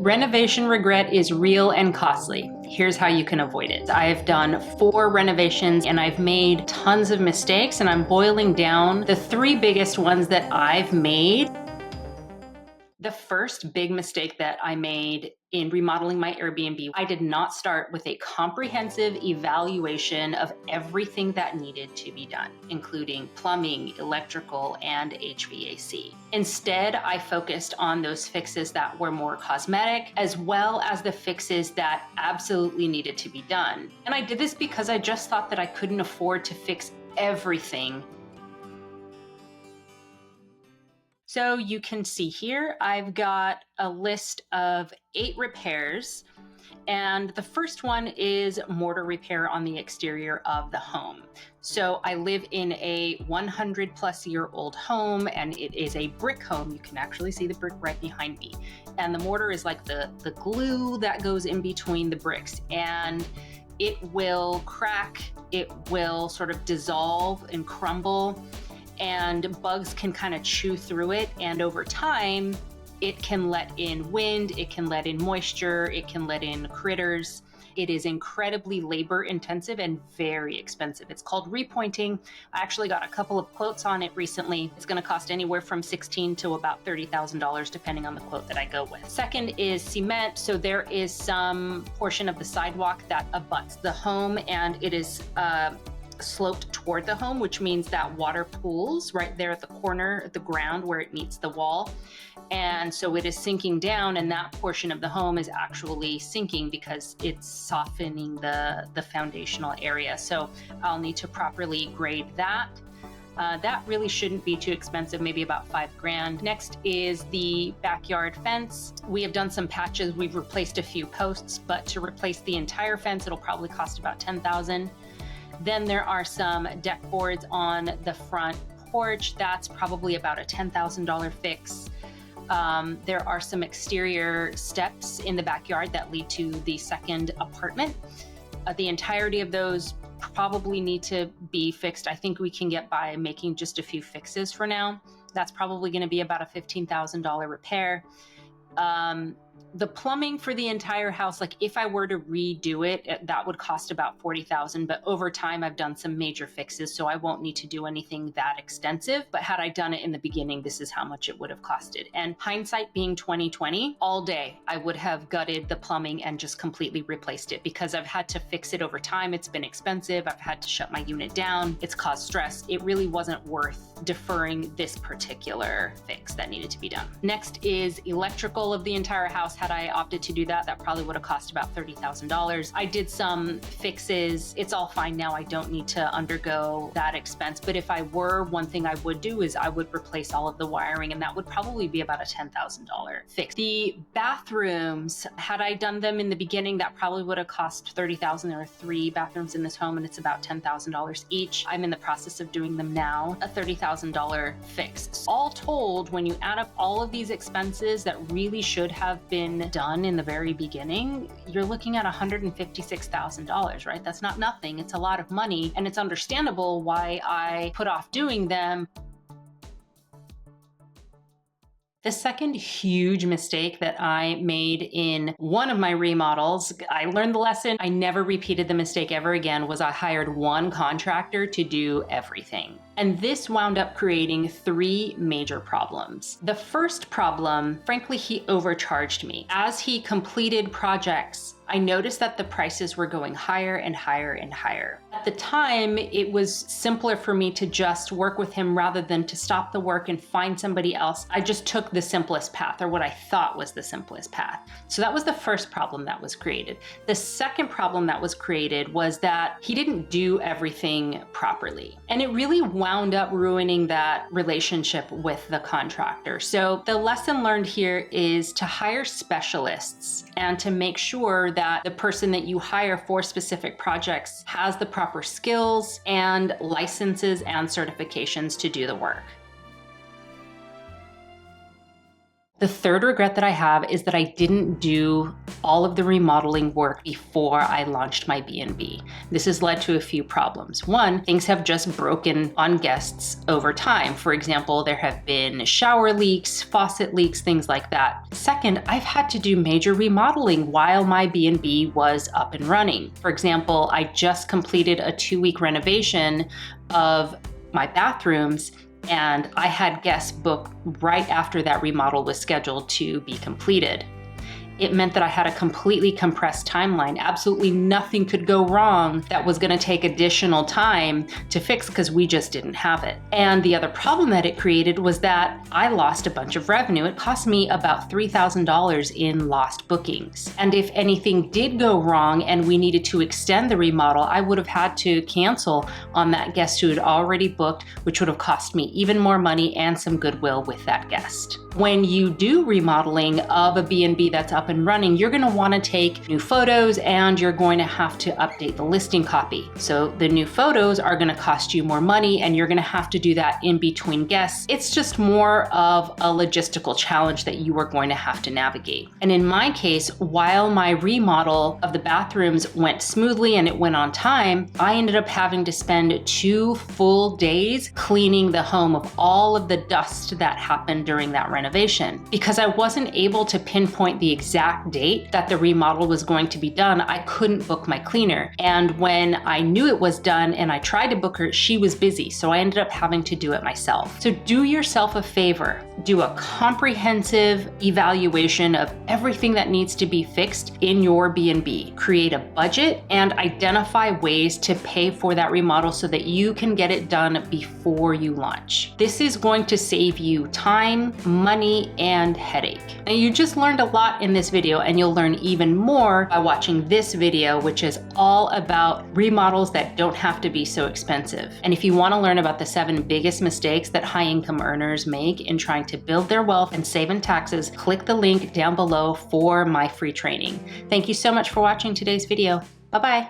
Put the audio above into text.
Renovation regret is real and costly. Here's how you can avoid it. I've done 4 renovations and I've made tons of mistakes, and I'm boiling down the 3 biggest ones that I've made. The first big mistake that I made in remodeling my Airbnb, I did not start with a comprehensive evaluation of everything that needed to be done, including plumbing, electrical, and HVAC. Instead, I focused on those fixes that were more cosmetic, as well as the fixes that absolutely needed to be done. And I did this because I just thought that I couldn't afford to fix everything. So you can see here, I've got a list of 8 repairs, and the first one is mortar repair on the exterior of the home. So I live in a 100-plus-year-old home, and it is a brick home. You can actually see the brick right behind me. And the mortar is like the glue that goes in between the bricks, and it will crack, it will sort of dissolve and crumble, and bugs can kind of chew through it. And over time, it can let in wind, it can let in moisture, it can let in critters. It is incredibly labor intensive and very expensive. It's called repointing. I actually got a couple of quotes on it recently. It's going to cost anywhere from $16,000 to about $30,000, depending on the quote that I go with. Second is cement. So there is some portion of the sidewalk that abuts the home, and it is sloped toward the home, which means that water pools right there at the corner of the ground where it meets the wall. And so it is sinking down, and that portion of the home is actually sinking because it's softening the foundational area. So I'll need to properly grade that. That really shouldn't be too expensive, maybe about $5,000. Next is the backyard fence. We have done some patches. We've replaced a few posts, but to replace the entire fence, it'll probably cost about $10,000. Then there are some deck boards on the front porch. That's probably about a $10,000 fix. There are some exterior steps in the backyard that lead to the second apartment. The entirety of those probably need to be fixed. I think we can get by making just a few fixes for now. That's probably going to be about a $15,000 repair. The plumbing for the entire house, like if I were to redo it, that would cost about $40,000, but over time I've done some major fixes, so I won't need to do anything that extensive. But had I done it in the beginning, this is how much it would have costed. And hindsight being 2020, all day I would have gutted the plumbing and just completely replaced it, because I've had to fix it over time. It's been expensive. I've had to shut my unit down. It's caused stress. It really wasn't worth deferring this particular fix that needed to be done. Next is electrical of the entire house. Had I opted to do that, that probably would have cost about $30,000. I did some fixes. It's all fine now. I don't need to undergo that expense. But if I were, one thing I would do is I would replace all of the wiring, and that would probably be about a $10,000 fix. The bathrooms, had I done them in the beginning, that probably would have cost $30,000. There are 3 bathrooms in this home, and it's about $10,000 each. I'm in the process of doing them now, a $30,000 fix. So all told, when you add up all of these expenses that really should have been done in the very beginning, you're looking at $156,000, right? That's not nothing. It's a lot of money, and it's understandable why I put off doing them. The second huge mistake that I made in one of my remodels, I learned the lesson. I never repeated the mistake ever again, was I hired one contractor to do everything. And this wound up creating 3 major problems. The first problem, frankly, he overcharged me. As he completed projects, I noticed that the prices were going higher and higher and higher. At the time, it was simpler for me to just work with him rather than to stop the work and find somebody else. I just took the simplest path, or what I thought was the simplest path. So that was the first problem that was created. The second problem that was created was that he didn't do everything properly. And it really wound up ruining that relationship with the contractor. So the lesson learned here is to hire specialists and to make sure that the person that you hire for specific projects has the proper skills and licenses and certifications to do the work. The third regret that I have is that I didn't do all of the remodeling work before I launched my B&B. This has led to a few problems. One, things have just broken on guests over time. For example, there have been shower leaks, faucet leaks, things like that. Second, I've had to do major remodeling while my B&B was up and running. For example, I just completed a 2-week renovation of my bathrooms, and I had guests book right after that remodel was scheduled to be completed. It meant that I had a completely compressed timeline. Absolutely nothing could go wrong that was gonna take additional time to fix because we just didn't have it. And the other problem that it created was that I lost a bunch of revenue. It cost me about $3,000 in lost bookings. And if anything did go wrong and we needed to extend the remodel, I would have had to cancel on that guest who had already booked, which would have cost me even more money and some goodwill with that guest. When you do remodeling of a B&B that's up and running, you're gonna wanna take new photos and you're going to have to update the listing copy. So the new photos are gonna cost you more money and you're gonna have to do that in between guests. It's just more of a logistical challenge that you are going to have to navigate. And in my case, while my remodel of the bathrooms went smoothly and it went on time, I ended up having to spend 2 full days cleaning the home of all of the dust that happened during that renovation. Because I wasn't able to pinpoint the exact date that the remodel was going to be done, I couldn't book my cleaner. And when I knew it was done and I tried to book her, she was busy. So I ended up having to do it myself. So do yourself a favor, do a comprehensive evaluation of everything that needs to be fixed in your B&B. Create a budget and identify ways to pay for that remodel so that you can get it done before you launch. This is going to save you time, money, and headache. Now you just learned a lot in this video and you'll learn even more by watching this video, which is all about remodels that don't have to be so expensive. And if you want to learn about the 7 biggest mistakes that high income earners make in trying to build their wealth and save in taxes, click the link down below for my free training. Thank you so much for watching today's video. Bye-bye.